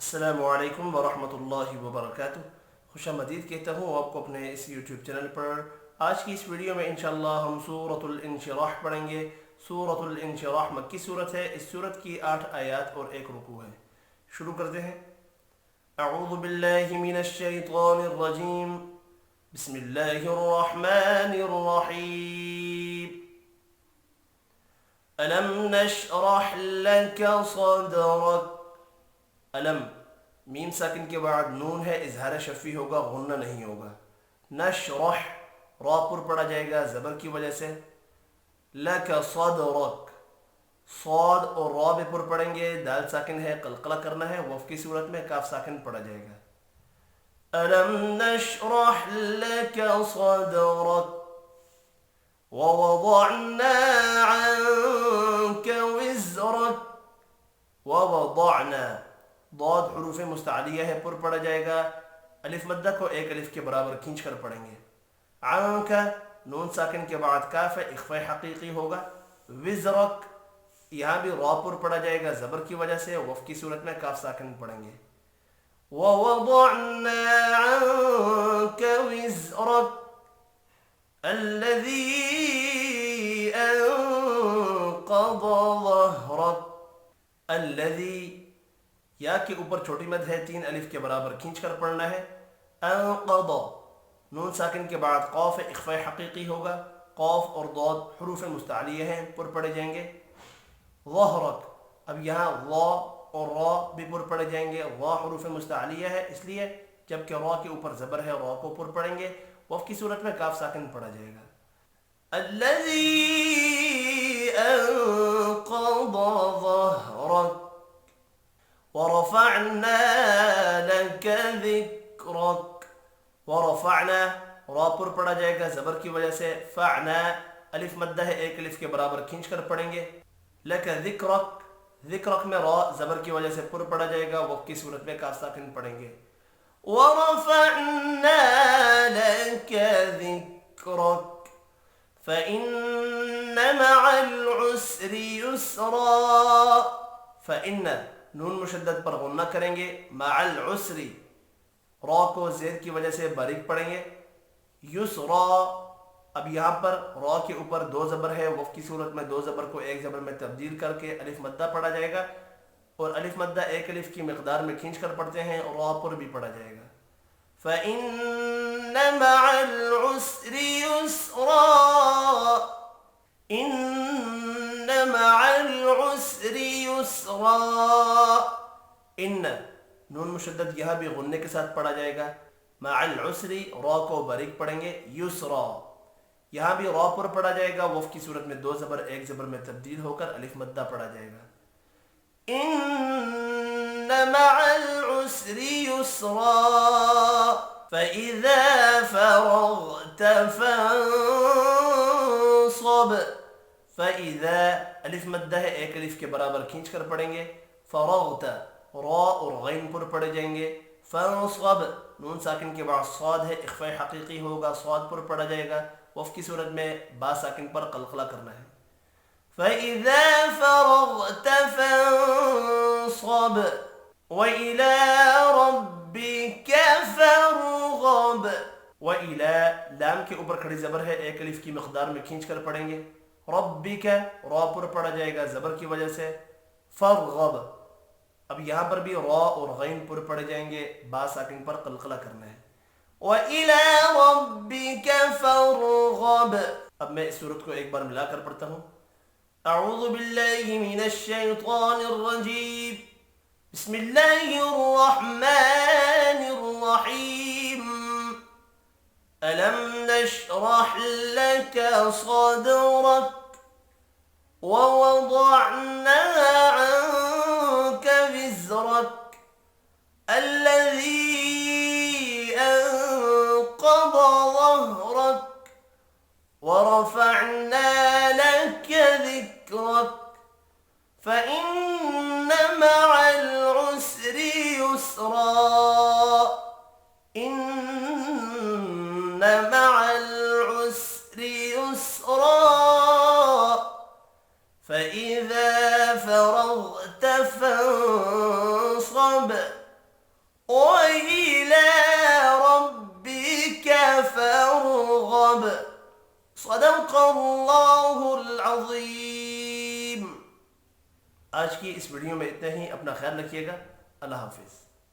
السلام علیکم ورحمۃ اللہ وبرکاتہ۔ خوش آمدید کہتا ہوں آپ کو اپنے اس یوٹیوب چینل پر۔ آج کی اس ویڈیو میں انشاءاللہ ہم سورۃ الانشراح پڑھیں گے۔ سورۃ الانشراح مکی سورت ہے۔ اس سورت کی 8 آیات اور 1 رکوع ہے۔ شروع کرتے ہیں۔ اعوذ باللہ من الشیطان الرجیم، بسم اللہ الرحمن الرحیم۔ الم نشرح لک صدرک۔ علم میم ساکن کے بعد نون ہے، اظہار شفی ہوگا، غنہ نہیں ہوگا۔ نشرح را پر پڑا جائے گا زبر کی وجہ سے۔ لک صدرک، صاد اور را بھی پر پڑیں گے، دال ساکن ہے، قلقلہ کرنا ہے، وف کی صورت میں کاف ساکن پڑا جائے گا۔ الم نشرح لک صدرک ووضعنا عنك وزرک۔ ووضعنا ضاد حروف مستعلیہ ہے، پر پڑا جائے گا، الف مدہ کو ایک الف کے برابر کھینچ کر پڑھیں گے۔ عنک نون ساکن کے بعد کاف ہے، اخفاء حقیقی ہوگا۔ وزرک یہاں بھی را پر پڑا جائے گا زبر کی وجہ سے، وف کی صورت میں کاف ساکن پڑھیں گے۔ ووضعنا عنك وزرک الذي انقض ظهرك۔ الذي یا کے اوپر چھوٹی مد ہے، 3 الف کے برابر کھینچ کر پڑھنا ہے۔ انقض نون ساکن کے بعد قاف اخفاء حقیقی ہوگا، قاف اور ضاد حروف مستعلیہ ہیں، پر پڑے جائیں گے۔ ظہرک اب یہاں ظا اور را بھی پر پڑے جائیں گے، ظا حروف مستعلیہ ہے اس لیے جبکہ را کے اوپر زبر ہے، را کو پر پڑیں گے، وف کی صورت میں کاف ساکن پڑا جائے گا۔ الذی انقض ظہرک ورفعنا لك ذکرک۔ ورفعنا را پر پڑا جائے گا زبر کی وجہ سے، فعنا الف مدہ ہے، ایک الف کے برابر کھینچ کر پڑھیں گے۔ لک ذکرک ذکرک میں را زبر کی وجہ سے پر پڑا جائے گا، وقت کی صورت میں کاف ساکن پڑھیں گے۔ ورفعنا لك ذکرک فإن مع العسر يسرا۔ فإن نون مشدد پر غنہ کریں گے، مع العسر را کو زیر کی وجہ سے باریک پڑھیں گے۔ یسرا اب یہاں پر را کے اوپر 2 زبر ہے، وف کی صورت میں 2 زبر کو ایک زبر میں تبدیل کر کے الف مدہ پڑھا جائے گا، اور الف مدہ ایک الف کی مقدار میں کھینچ کر پڑھتے ہیں، اور را پر بھی پڑھا جائے گا۔ فَإِنَّ مَعَ الْعُسْرِ يُسْرًا إِنَّ مَعَ الْعُسْرِ يُسْرًا۔ ان نون مشدد یہاں بھی غنے کے ساتھ پڑھا جائے گا، مع العسر را کو باریک پڑھیں گے، یسرا یہاں بھی را پر پڑھا جائے گا، وف کی صورت میں 2 زبر ایک زبر میں تبدیل ہو کر الف مدہ پڑھا جائے گا۔ ان مع العسر یسرا فإذا فرغت فانصب۔ فإذا الف مدہ ہے، ایک الف کے برابر کھینچ کر پڑھیں گے۔ فرغت را اور غین پر پڑے جائیں گے۔ فانصب نون ساکن کے بعد صاد ہے، اخفاء حقیقی ہوگا، صاد پر پڑا جائے گا، وف کی صورت میں با ساکن پر قلقلہ کرنا ہے۔ فَإِذَا فَرَغْتَ فَانصَبْ وَإِلَى رَبِّكَ فَارْغَب۔ وَإِلَى لام کے اوپر کھڑی زبر ہے، ایک الف کی مقدار میں کھینچ کر پڑھیں گے۔ رَبِّكَ را پر پڑا جائے گا زبر کی وجہ سے۔ فَارْغَب اب یہاں پر بھی را اور غین پر پڑے جائیں گے، با ساکن پر قلقلہ کرنا ہے۔ وَإِلَى رَبِّكَ فَارْغَب۔ اب میں اس صورت کو ایک بار ملا کر پڑھتا ہوں۔ اعوذ باللہ من الشیطان الرجیم، بسم اللہ الرحمن الرحیم۔ الم نشرح لک صدرک ووضعنا عنك وزرك الذي أنقض ظهرك ورفعنا لك ذكرك فإن مع العسر يسرا إن مع العسر يسرا فإذا فرغت فانصب وإلى ربك فارغب. صدق اللہ العظیم. آج کی اس ویڈیو میں اتنا ہی. اپنا خیال رکھیے گا. اللہ حافظ.